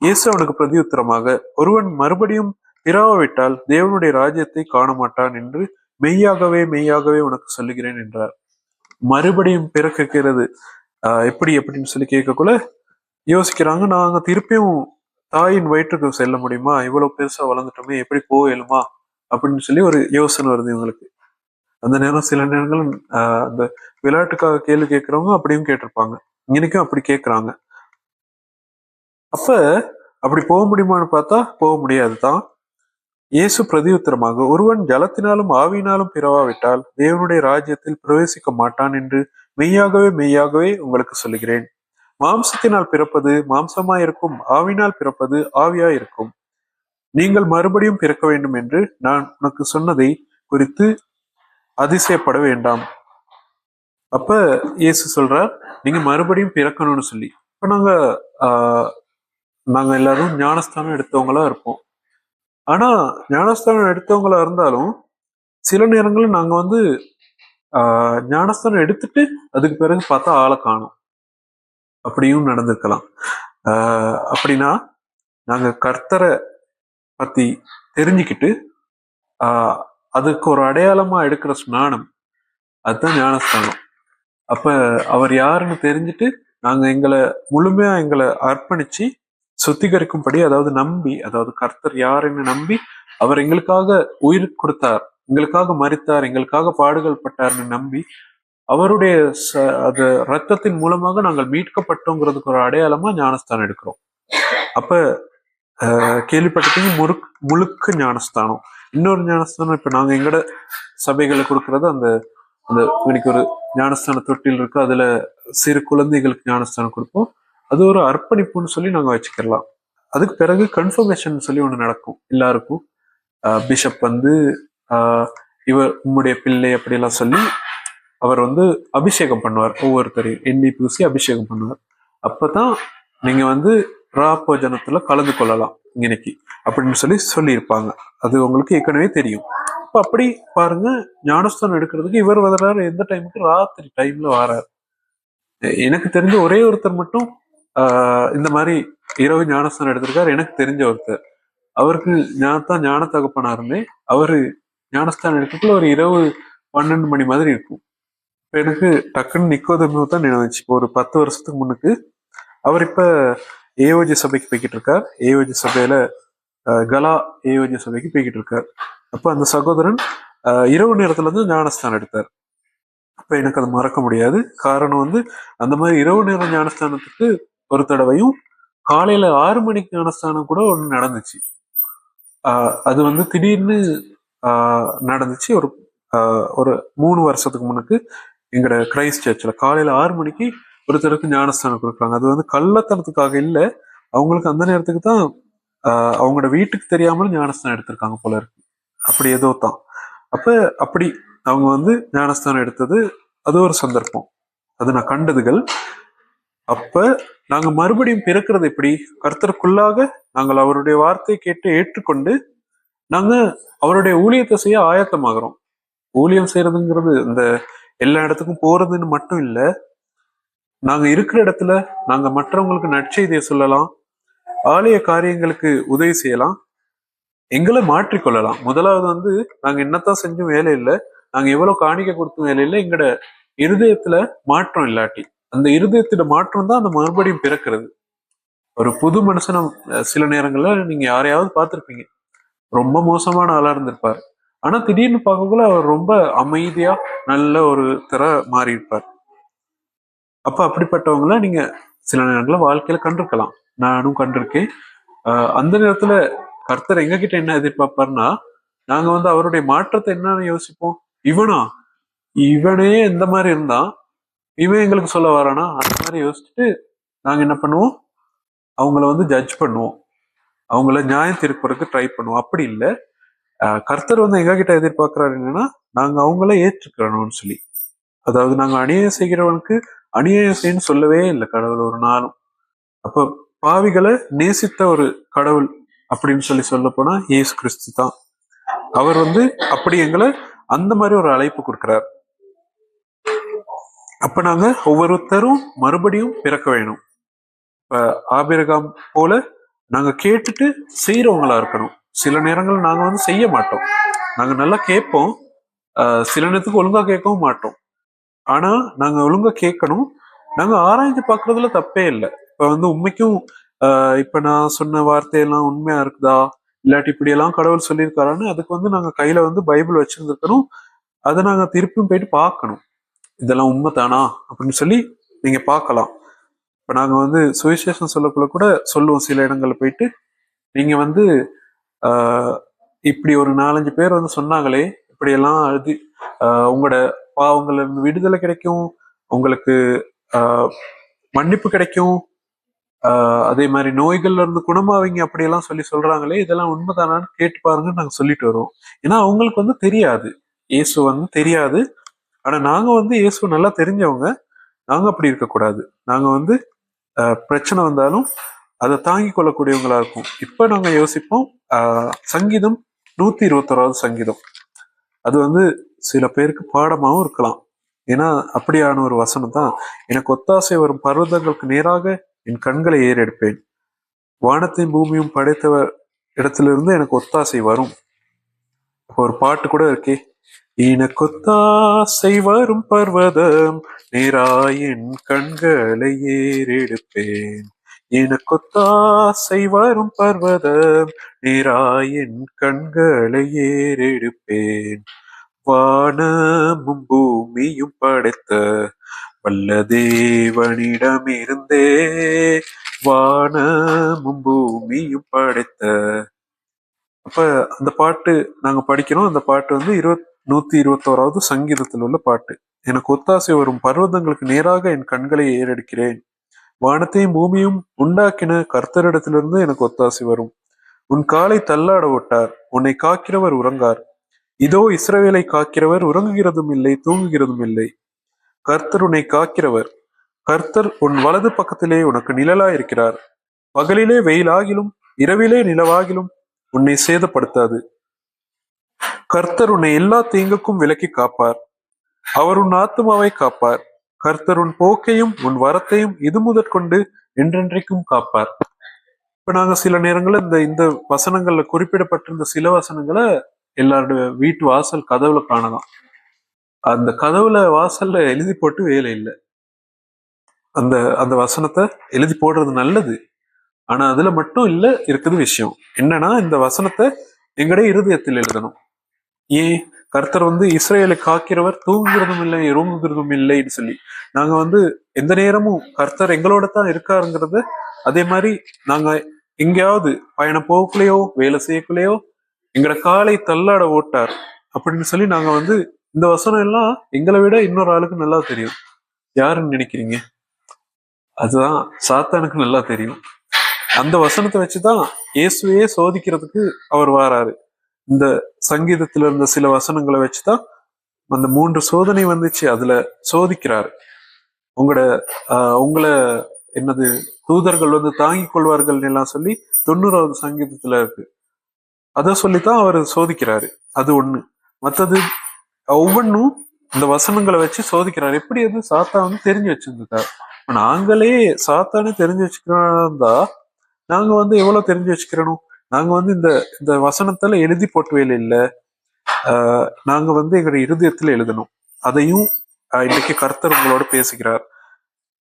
இயேசு அவனுக்கு பிரதியுத்தரமாக, ஒருவன் மறுபடியும் பிறவாவிட்டால் தேவனுடைய ராஜ்யத்தை காண மாட்டான் என்று மெய்யாகவே மெய்யாகவே உனக்கு சொல்லுகிறேன் என்றார். மறுபடியும் பிறக்கிறது எப்படி எப்படின்னு சொல்லி கேட்கக்குள்ள யோசிக்கிறாங்க. நாங்க திருப்பியும் தாயின் வயிற்றுக்கு செல்ல முடியுமா, இவ்வளவு பெருசா வளர்ந்துட்டோமே, எப்படி போகலுமா அப்படின்னு சொல்லி ஒரு யோசனை வருது இவங்களுக்கு. அந்த நேரம் சில நேரங்கள் அந்த விளையாட்டுக்காக கேள்வி கேட்கிறவங்க அப்படியும் கேட்டிருப்பாங்க. இன்னைக்கும் அப்படி கேட்கிறாங்க. அப்ப அப்படி போக முடியுமான்னு பார்த்தா போக முடியாதுதான். இயேசு பிரதியுத்தரமாக, ஒருவன் ஜலத்தினாலும் ஆவியினாலும் பிறவாவிட்டால் தேவனுடைய ராஜ்யத்தில் பிரவேசிக்க மாட்டான் என்று மெய்யாகவே மெய்யாகவே உங்களுக்கு சொல்லுகிறேன். மாம்சத்தினால் பிறப்பது மாம்சமாயிருக்கும், ஆவினால் பிறப்பது ஆவியாயிருக்கும். நீங்கள் மறுபடியும் பிறக்க வேண்டும் என்று நான் உனக்கு சொன்னதை குறித்து அதிசயப்பட வேண்டாம். அப்ப இயேசு சொல்றார், நீங்க மறுபடியும் பிறக்கணும்னு சொல்லி. இப்ப நாங்க எல்லாரும் ஞானஸ்தானம் எடுத்தவங்களா இருப்போம். ஆனா ஞானஸ்தானம் எடுத்தவங்களா இருந்தாலும் சில நேரங்களில் நாங்க வந்து ஞானஸ்தானம் எடுத்துட்டு அதுக்கு பிறகு பார்த்தா ஆளை காணும். அப்படியும் நடந்திருக்கலாம். அப்படின்னா நாங்க கர்த்தரை பத்தி தெரிஞ்சுக்கிட்டு அதுக்கு ஒரு அடையாளமா எடுக்கிற ஸ்நானம், அதுதான் ஞானஸ்தானம். அப்ப அவர் யாருன்னு தெரிஞ்சுட்டு நாங்க முழுமையா எங்களை அர்ப்பணிச்சு சுத்திகரிக்கும்படி, அதாவது நம்பி, அதாவது கர்த்தர் யாருன்னு நம்பி அவர் எங்களுக்காக உயிர் கொடுத்தார், எங்களுக்காக மரித்தார், எங்களுக்காக பாடுகள் பட்டார்னு நம்பி அவருடைய அது ரத்தத்தின் மூலமாக நாங்கள் மீட்கப்பட்டோங்கிறதுக்கு ஒரு அடையாளமா ஞானஸ்தானம் எடுக்கிறோம். அப்ப கேள்விப்பட்டீங்க முழுக்க ஞானஸ்தானம். இன்னொரு ஞானஸ்தானம் இப்ப நாங்க எங்கட சபைகளை கொடுக்கறது அந்த அந்த இன்னைக்கு ஒரு ஞானஸ்தான தொட்டில் இருக்கு, அதுல சிறு குழந்தைகளுக்கு ஞானஸ்தானம் கொடுப்போம். அது ஒரு அர்ப்பணிப்புன்னு சொல்லி நாங்க வச்சுக்கலாம். அதுக்கு பிறகு கன்ஃபர்மேஷன் சொல்லி ஒண்ணு நடக்கும் எல்லாருக்கும். பிஷப் வந்து இவர் உம்முடைய பிள்ளை அப்படியெல்லாம் சொல்லி அவர் வந்து அபிஷேகம் பண்ணுவார். ஒவ்வொருத்தரையும் எண்ணெய் பூசி அபிஷேகம் பண்ணுவார். அப்பதான் நீங்க வந்து ராப்போஜனத்துல கலந்து கொள்ளலாம் இன்னைக்கு அப்படின்னு சொல்லியிருப்பாங்க. அது உங்களுக்கு ஏற்கனவே தெரியும். இப்ப அப்படி பாருங்க, ஞானஸ்தானம் எடுக்கிறதுக்கு இவர் வர்றாரு எந்த டைமுக்கு, ராத்திரி டைம்ல வராரு. எனக்கு தெரிஞ்ச ஒரே ஒருத்தர் மட்டும் இந்த மாதிரி இரவு ஞானஸ்தானம் எடுத்திருக்காரு. எனக்கு தெரிஞ்ச ஒருத்தர், அவருக்கு ஞான தகப்பனாருமே, அவரு ஞானஸ்தானம் எடுக்கிறதுக்குள்ள ஒரு இரவு 12 மணி மாதிரி இருக்கும். இப்ப எனக்கு டக்குன்னு நிக்கோதேமு தான் நினைச்சு. ஒரு 10 வருஷத்துக்கு முன்னுக்கு அவர் இப்ப ஏஓஜி சபைக்கு போய்கிட்டு இருக்கார். ஏஓஜி சபையில கலா ஏஓஜி சபைக்கு போய்கிட்டு இருக்கார். அப்ப அந்த சகோதரன் இரவு நேரத்துல இருந்து ஞானஸ்தானம் எடுத்தார். அப்ப எனக்கு அது மறக்க முடியாது. காரணம் வந்து அந்த மாதிரி இரவு நேர ஞானஸ்தானத்துக்கு ஒரு தடவையும் காலையில 6 மணிக்கு ஞானஸ்தானம் கூட ஒண்ணு நடந்துச்சு. அது வந்து திடீர்னு நடந்துச்சு. ஒரு 3 வருஷத்துக்கு முன்னுக்கு எங்கட கிரைஸ்ட் சர்ச்சில் காலையில 6 மணிக்கு ஒருத்தருக்கு ஞானஸ்தானம் கொடுக்குறாங்க. அது வந்து கள்ளத்தனத்துக்காக இல்லை, அவங்களுக்கு அந்த நேரத்துக்கு தான் அவங்களோட வீட்டுக்கு தெரியாமல் ஞானஸ்தானம் எடுத்திருக்காங்க போல இருக்கு. அப்படி ஏதோ தான். அப்ப அப்படி அவங்க வந்து ஞானஸ்தானம் எடுத்தது அது ஒரு சந்தர்ப்பம். அது நான் கண்டதுகள். அப்ப நாங்க மறுபடியும் பிறக்கிறது எப்படி? கர்த்தருக்குள்ளாக நாங்கள் அவருடைய வார்த்தையை கேட்டு ஏற்றுக்கொண்டு நாங்க அவருடைய ஊழியத்தை செய்ய ஆயத்தமாகறோம். ஊழியம் செய்யறதுங்கிறது இந்த எல்லா இடத்துக்கும் போறதுன்னு மட்டும் இல்ல. நாங்க இருக்கிற இடத்துல நாங்க மற்றவங்களுக்கு நற்செய்தியை சொல்லலாம், ஆலய காரியங்களுக்கு உதவி செய்யலாம், எங்களை மாற்றிக்கொள்ளலாம். முதலாவது வந்து நாங்க என்னத்தான் செஞ்சும் வேலை இல்லை, நாங்க எவ்வளவு காணிக்க கொடுத்தும் வேலை இல்லை, எங்கட இருதயத்துல மாற்றம் இல்லாட்டி அந்த இருதயத்துல மாற்றம் தான் அந்த மறுபடியும் பிறக்கிறது. ஒரு புது மனுஷனை சில நேரங்கள்ல நீங்க யாரையாவது பார்த்திருப்பீங்க, ரொம்ப மோசமான ஆளா இருந்திருப்பார். ஆனா திடீர்னு பார்க்கக்குள்ள அவர் ரொம்ப அமைதியா நல்ல ஒரு மாறி இருப்பார். அப்ப அப்படிப்பட்டவங்கள நீங்க சில நேரங்கள வாழ்க்கையில கண்டிருக்கலாம். நானும் கண்டிருக்கேன். அந்த நேரத்துல கர்த்தர் எங்க கிட்ட என்ன எதிர்பார்ப்பாருன்னா, நாங்க வந்து அவருடைய மாற்றத்தை என்னன்னு யோசிப்போம். இவனே இந்த மாதிரி இருந்தான், இவன் எங்களுக்கு சொல்ல வரானா, அந்த மாதிரி யோசிச்சுட்டு நாங்க என்ன பண்ணுவோம், அவங்கள வந்து ஜட்ஜ் பண்ணுவோம், அவங்கள நியாயம் தீர்ப்பதற்கு ட்ரை பண்ணுவோம். அப்படி இல்லை, கர்த்தர் வந்து எங்க கிட்ட எதிர்பார்க்கிறாரு என்னன்னா, நாங்க அவங்கள ஏற்றுக்கிறோம்னு சொல்லி. அதாவது நாங்க அநியாயம் செய்கிறவனுக்கு அநியாயம் செய்யன்னு சொல்லவே இல்லை கடவுள் ஒரு நாளும். அப்ப பாவிகளை நேசித்த ஒரு கடவுள் அப்படின்னு சொல்ல போனா இயேசு கிறிஸ்து தான். அவர் வந்து அப்படி எங்களை அந்த மாதிரி ஒரு அழைப்பு கொடுக்கிறார். அப்ப நாங்க ஒவ்வொருத்தரும் மறுபடியும் பிறக்க வேணும். இப்ப ஆபிரகாம் போல நாங்க கேட்டுட்டு செய்யறவங்களா இருக்கணும். சில நேரங்கள் நாங்க வந்து செய்ய மாட்டோம், நாங்க நல்லா கேட்போம், சில நேரத்துக்கு ஒழுங்கா கேட்கவும் மாட்டோம். ஆனா நாங்க ஒழுங்கா கேட்கணும், நாங்க ஆராய்ஞ்சு பாக்குறதுல தப்பே இல்லை. இப்ப வந்து உண்மைக்கும் இப்ப நான் சொன்ன வார்த்தையெல்லாம் உண்மையா இருக்குதா, இல்லாட்டி இப்படி எல்லாம் கடவுள் சொல்லியிருக்காரான்னு அதுக்கு வந்து நாங்க கையில வந்து பைபிள் வச்சிருந்துருக்கணும். அதை நாங்க திருப்பியும் போயிட்டு பார்க்கணும், இதெல்லாம் உண்மை தானா அப்படின்னு சொல்லி நீங்க பார்க்கலாம். இப்ப நாங்க வந்து சுவிசேஷம் சொல்லக்குள்ள கூட சொல்லுவோம், சில இடங்கள்ல போயிட்டு நீங்க வந்து இப்படி ஒரு 4-5 பேர் வந்து சொன்னாங்களே, இப்படியெல்லாம் அழுது உங்களோட பாவங்கள்ல இருந்து விடுதலை கிடைக்கும், உங்களுக்கு மன்னிப்பு கிடைக்கும், அதே மாதிரி நோய்கள்ல இருந்து குணமாவீங்க அப்படியெல்லாம் சொல்றாங்களே, இதெல்லாம் உண்மைதானான்னு கேட்டு பாருங்கன்னு நாங்க சொல்லிட்டு வருவோம். ஏன்னா அவங்களுக்கு வந்து தெரியாது, இயேசு வந்து தெரியாது. ஆனா நாங்க வந்து இயேசு நல்லா தெரிஞ்சவங்க, நாங்க அப்படி இருக்கக்கூடாது. நாங்க வந்து பிரச்சனை வந்தாலும் அதை தாங்கி கொள்ளக்கூடியவங்களா இருக்கும். இப்ப நாங்க யோசிப்போம், சங்கீதம் 121 சங்கீதம், அது வந்து சில பேருக்கு பாடமாகவும் இருக்கலாம். ஏன்னா அப்படியான ஒரு வசனம் தான். எனக்கு ஒத்தாசை வரும் பர்வதங்களுக்கு நேராக என் கண்களை ஏறெடுப்பேன், வானத்தையும் பூமியும் படைத்தவர் இடத்திலிருந்து எனக்கு ஒத்தாசை வரும். ஒரு பாட்டு கூட இருக்கே, எனக்கொத்தாசை வரும் பர்வதம் நேராய் என் கண்களை ஏறெடுப்பேன், எனக்கொத்தாசை வரும் பர்வதம் நேராய் என் கண்களை ஏறெடுப்பேன், வானமும் பூமியும் படைத்த வல்ல தேவனிடமிருந்தே, வானமும் பூமியும் படைத்த. அப்ப அந்த பாட்டு நாங்க படிக்கிறோம். அந்த பாட்டு வந்து 121 சங்கீதத்தில் உள்ள பாட்டு. எனக்கு ஒத்தாசை வரும் பர்வதங்களுக்கு நேராக என் கண்களை ஏறெடுக்கிறேன், வானத்தையும் பூமியும் உண்டாக்கின கர்த்தரிடத்திலிருந்து எனக்கு ஒத்தாசை வரும். உன் காலை தள்ளாட விட்டார், உன்னை காக்கிறவர் உறங்கார். இதோ இஸ்ரவேலை காக்கிறவர் உறங்குகிறதும் இல்லை, தூங்குகிறதும் இல்லை. கர்த்தர் உன்னை காக்கிறவர், கர்த்தர் உன் வலது பக்கத்திலே உனக்கு நிழலாயிருக்கிறார். பகலிலே வெயிலாகிலும் இரவிலே நிலவாகிலும் உன்னை சேதப்படுத்தாது. கர்த்தர் உன்னை எல்லா தீங்குக்கும் விலக்கி காப்பார், அவர் உன் ஆத்துமாவை காப்பார். கர்த்தர் உன் போக்கையும் உன் வரத்தையும் இது முதற்கொண்டு என்றென்றைக்கும் காப்பார். இப்ப நாங்க சில நேரங்கள்ல இந்த வசனங்கள்ல குறிப்பிடப்பட்டிருந்த சில வசனங்களை எல்லாருடைய வீட்டு வாசல் கதவுல காணலாம். அந்த கதவுல வாசல்ல எழுதி போட்டு வேலை இல்லை. அந்த அந்த வசனத்தை எழுதி போடுறது நல்லது, ஆனா அதுல மட்டும் இல்ல இருக்குது விஷயம். என்னன்னா இந்த வசனத்தை எங்களுடைய இருதயத்தில் எழுதணும். ஏன்? கர்த்தர் வந்து இஸ்ரேலை காக்கிறவர் தூங்குகிறதும் இல்லை இறங்குகிறதும் இல்லைன்னு சொல்லி நாங்க வந்து எந்த நேரமும் கர்த்தர் எங்களோட தான் இருக்காருங்கிறத, அதே மாதிரி நாங்க எங்கேயாவது பயணம் போகக்குள்ளேயோ வேலை செய்யக்குள்ளேயோ எங்களோட காலை தள்ளாட ஓட்டார் அப்படின்னு சொல்லி நாங்க வந்து இந்த வசனம் எல்லாம் எங்களை விட இன்னொரு ஆளுக்கு நல்லா தெரியும். யாருன்னு நினைக்கிறீங்க? அதுதான் சாத்தானுக்கு நல்லா தெரியும். அந்த வசனத்தை வச்சுதான் இயேசுவையே சோதிக்கிறதுக்கு அவர் வாராரு. இந்த சங்கீதத்துல இருந்த சில வசனங்களை வச்சுதான் அந்த 3 சோதனை வந்துச்சு. அதுல சோதிக்கிறாரு. உங்களோட உங்களை என்னது தூதர்கள் வந்து தாங்கிக் கொள்வார்கள் எல்லாம் சொல்லி 90வது சங்கீதத்துல இருக்கு. அதை சொல்லித்தான் அவர் சோதிக்கிறாரு. அது ஒண்ணு. மத்தது ஒவ்வொன்றும் இந்த வசனங்களை வச்சு சோதிக்கிறாரு. எப்படி அது சாத்தா வந்து தெரிஞ்சு வச்சிருந்துட்டார். நாங்களே சாத்தானே தெரிஞ்சு வச்சுக்கிறோம்னா நாங்க வந்து எவ்வளவு தெரிஞ்சு வச்சுக்கிறோம். நாங்க வந்து இந்த இந்த வசனத்துல எழுதி போட்டு வேலை இல்லை. நாங்க வந்து எங்களுடைய இருதயத்துல எழுதணும். அதையும் இன்னைக்கு கர்த்தர் உங்களோட பேசுகிறார்.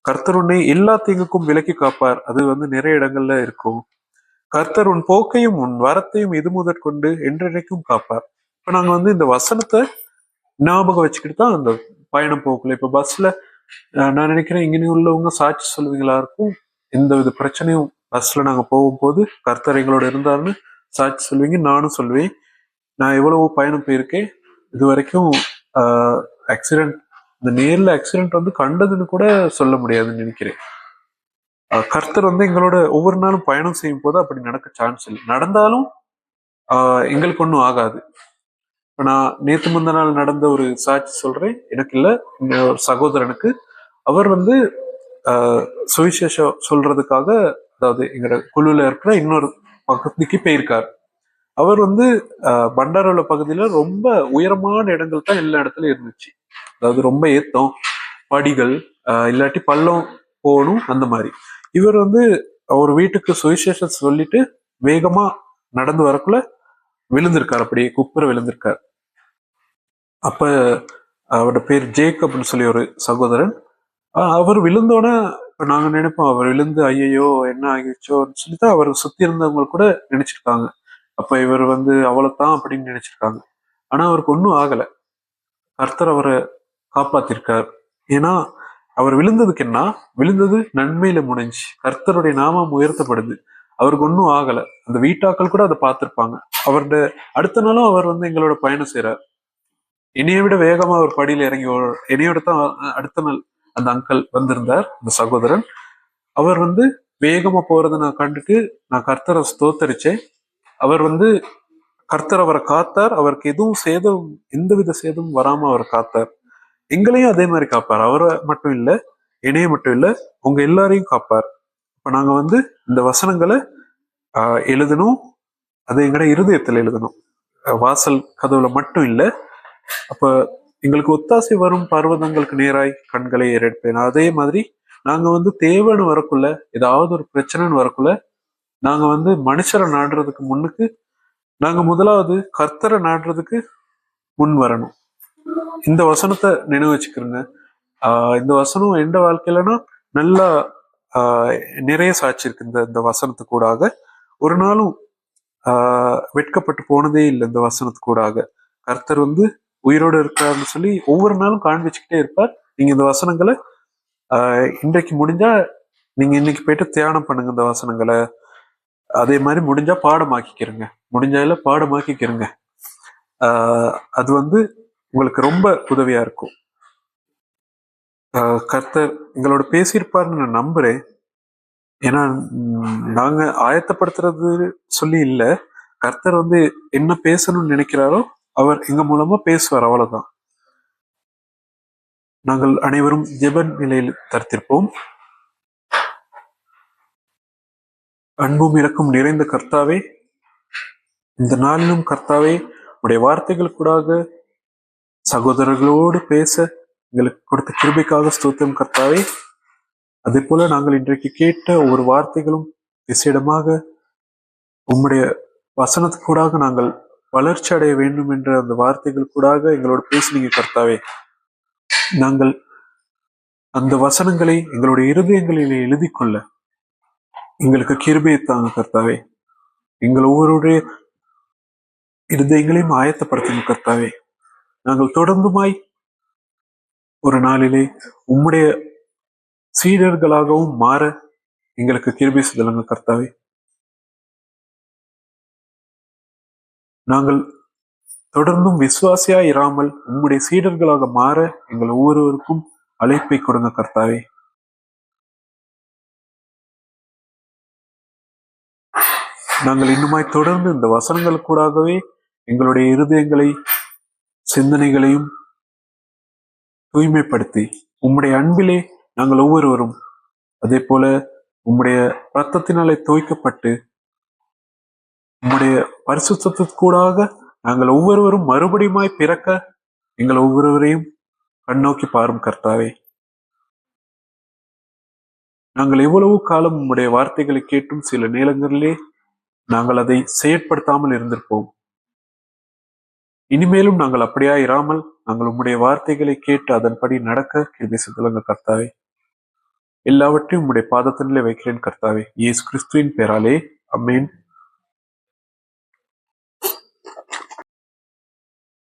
கர்த்தர் உன்னை எல்லா தீங்குக்கும் விலக்கி காப்பார். அது வந்து நிறைய இடங்கள்ல இருக்கும். கர்த்தர் உன் போக்கையும் உன் வரத்தையும் இது முதற்கொண்டு என்றைக்கும் காப்பார். இப்ப நாங்க வந்து இந்த வசனத்தை ஞாபகம் வச்சுக்கிட்டு தான் அந்த பயணம் போகல. இப்ப பஸ்ல நான் நினைக்கிறேன் இங்கே உள்ளவங்க சாட்சி சொல்லுவீங்களா இருக்கும். எந்த வித பிரச்சனையும் பஸ்ல நாங்க போகும்போது கர்த்தர் எங்களோட இருந்தாருன்னு சாட்சி சொல்லுவீங்க. நானும் சொல்லுவேன். நான் எவ்வளவோ பயணம் போயிருக்கேன். இது வரைக்கும் ஆக்சிடென்ட், இந்த நேர்ல ஆக்சிடென்ட் வந்து கண்டதுன்னு கூட சொல்ல முடியாதுன்னு நினைக்கிறேன். கர்த்தர் வந்து எங்களோட ஒவ்வொரு நாளும் பயணம் செய்யும் போது அப்படி நடக்க சான்ஸ் இல்லை. நடந்தாலும் எங்களுக்கு ஒன்றும் ஆகாது. இப்ப நான் நேத்து முந்த நாள் நடந்த ஒரு சாட்சி சொல்றேன். எனக்கு இல்ல, ஒரு சகோதரனுக்கு. அவர் வந்து சுவிசேஷம் சொல்றதுக்காக, அதாவது எங்க குழுல இருக்கிற இன்னொரு பகுதிக்கு போயிருக்கார். அவர் வந்து பண்டாரோல பகுதியில ரொம்ப உயரமான இடங்கள் தான் எல்லா இடத்துலயும் இருந்துச்சு. அதாவது ரொம்ப ஏத்தம், படிகள், இல்லாட்டி பள்ளம் போகணும் அந்த மாதிரி. இவர் வந்து அவர் வீட்டுக்கு சுவிசேஷம் சொல்லிட்டு வேகமா நடந்து வரக்குள்ள விழுந்திருக்கார். அப்படியே குப்புற விழுந்திருக்கார். அப்ப அவரோட பேர் ஜேக்கப்னு சொல்லி ஒரு சகோதரன். அவர் விழுந்தோட இப்ப நாங்க நினைப்போம் அவர் விழுந்து ஐயோ என்ன ஆகிடுச்சோன்னு சொல்லிட்டு அவர் சுத்தி இருந்தவங்க கூட நினைச்சிருக்காங்க. அப்ப இவர் வந்து அவ்வளவுதான் அப்படின்னு நினைச்சிருக்காங்க. ஆனா அவருக்கு ஒன்றும் ஆகல. கர்த்தர் அவரை காப்பாத்திருக்கார். ஏன்னா அவர் விழுந்ததுக்கு என்ன, விழுந்தது நன்மையில முடிஞ்சு கர்த்தருடைய நாமம் உயர்த்தப்படுது. அவருக்கு ஒன்றும் ஆகல. அந்த வீட்டாக்கள் கூட அதை பார்த்திருப்பாங்க. அவருடைய அடுத்த நாளும் அவர் வந்து எங்களோட பயணம் செய்யறார். என்னைய விட வேகமா அவர் படியில இறங்கி, என்னையோட தான் அடுத்த நாள் அந்த அங்கிள் வந்திருந்தார், அந்த சகோதரன். அவர் வந்து வேகமா போறதை நான் கண்டுட்டு நான் கர்த்தரை ஸ்தோத்தரிச்சேன். அவர் வந்து கர்த்தர் அவரை காத்தார். அவருக்கு எதுவும் சேதம், எந்தவித சேதமும் வராம அவரை காத்தார். எங்களையும் அதே மாதிரி காப்பார். அவரை மட்டும் இல்ல, என்னைய மட்டும் இல்ல, உங்க எல்லாரையும் காப்பார். இப்ப நாங்க வந்து இந்த வசனங்களை எழுதணும். அது எங்கட இருதயத்துல எழுதணும். வாசல் கதவுல மட்டும் இல்ல. அப்ப எங்களுக்கு ஒத்தாசை வரும் பர்வதங்களுக்கு நேராய் கண்களை ஏறெடுப்பேன். அதே மாதிரி நாங்க வந்து தேவைன்னு வரக்குள்ள, ஏதாவது ஒரு பிரச்சனைன்னு வரக்குள்ள, நாங்க வந்து மனுஷரை நாடுறதுக்கு முன்னுக்கு நாங்க முதலாவது கர்த்தரை நாடுறதுக்கு முன் வரணும். இந்த வசனத்தை நினைவு வச்சுக்கிறோங்க. இந்த வசனம் எந்த வாழ்க்கையிலனா நல்லா நிறைய சாட்சி இருக்கு. இந்த வசனத்துக்கூடாக ஒரு நாளும் வெட்கப்பட்டு போனதே இல்லை. இந்த வசனத்துக்கூடாக கர்த்தர் வந்து உயிரோடு இருக்காருன்னு சொல்லி ஒவ்வொரு நாளும் காண்பிச்சுக்கிட்டே இருப்பார். நீங்க இந்த வசனங்களை இன்றைக்கு முடிஞ்சா நீங்க இன்னைக்கு போயிட்டு தியானம் பண்ணுங்க இந்த வசனங்களை. அதே மாதிரி முடிஞ்சா பாடமாக்கிக்கிறங்க, முடிஞ்சால பாடமாக்கிக்கிறங்க. அது வந்து உங்களுக்கு ரொம்ப உதவியா இருக்கும். கர்த்தர் எங்களோட பேசியிருப்பாருன்னு நான் நம்புறேன். ஏன்னா நாங்க ஆயத்தப்படுத்துறது சொல்லி இல்ல, கர்த்தர் வந்து என்ன பேசணும்னு நினைக்கிறாரோ அவர் எங்க மூலமா பேசுவார், அவ்வளவுதான். நாங்கள் அனைவரும் ஜெப நிலையில் தரித்திருப்போம். அன்பும் இரக்கம் நிறைந்த கர்த்தாவே, இந்த நாளிலும் கர்த்தாவே உடைய வார்த்தைகள் கூடாக சகோதரர்களோடு பேச எங்களுக்கு கொடுத்த கிருபைக்காக ஸ்தோத்திரம் கர்த்தாவே. அதே போல நாங்கள் இன்றைக்கு கேட்ட ஒவ்வொரு வார்த்தைகளும் விசேடமாக உம்முடைய வசனத்துக்கூடாக நாங்கள் வளர்ச்சி அடைய வேண்டும் என்ற அந்த வார்த்தைகள் கூடாக எங்களோட பேசுனீங்க கர்த்தாவே. நாங்கள் அந்த வசனங்களை எங்களுடைய இருதயங்களில் எழுதி கொள்ள எங்களுக்கு கிருபையை தாங்க கர்த்தாவே. எங்கள் ஒவ்வொருடைய இருதயங்களையும் ஆயத்தப்படுத்துங்க கர்த்தாவே. நாங்கள் தொடர்ந்துமாய் ஒரு நாளிலே உம்முடைய சீடர்களாகவும் மாற எங்களுக்கு கிருபை செய்தலுங்க கர்த்தாவே. நாங்கள் தொடர்ந்தும் விசுவாசியா இராமல் உம்முடைய சீடர்களாக மாற எங்கள் ஒவ்வொருவருக்கும் அழைப்பை கொடுங்க கர்த்தாவே. நாங்கள் இன்னுமாய் தொடர்ந்து இந்த வசனங்களுக்கூடாகவே எங்களுடைய இருதயங்களை சிந்தனைகளையும் தூய்மைப்படுத்தி உம்முடைய அன்பிலே நாங்கள் ஒவ்வொருவரும் அதே போல உம்முடைய இரத்தத்தினாலே தோய்க்கப்பட்டு உம்முடைய பரிசுத்தத்திற்கூடாக நாங்கள் ஒவ்வொருவரும் மறுபடியுமாய் பிறக்க எங்கள் ஒவ்வொருவரையும் கண்ணோக்கி பாரும் கர்த்தாவே. நாங்கள் எவ்வளவு காலம் உம்முடைய வார்த்தைகளை கேட்டும் சில நேரங்களிலே நாங்கள் அதை செயற்படுத்தாமல் இருந்திருப்போம். இனிமேலும் நாங்கள் அப்படியா இராமல் நாங்கள் உம்முடைய வார்த்தைகளை கேட்டு அதன்படி நடக்க கிருபை செய்துள்ளங்க கர்த்தாவே. எல்லாவற்றையும் உம்முடைய பாதத்திலே வைக்கிறேன் கர்த்தாவே. இயேசு கிறிஸ்துவின் பெயராலே, ஆமென்.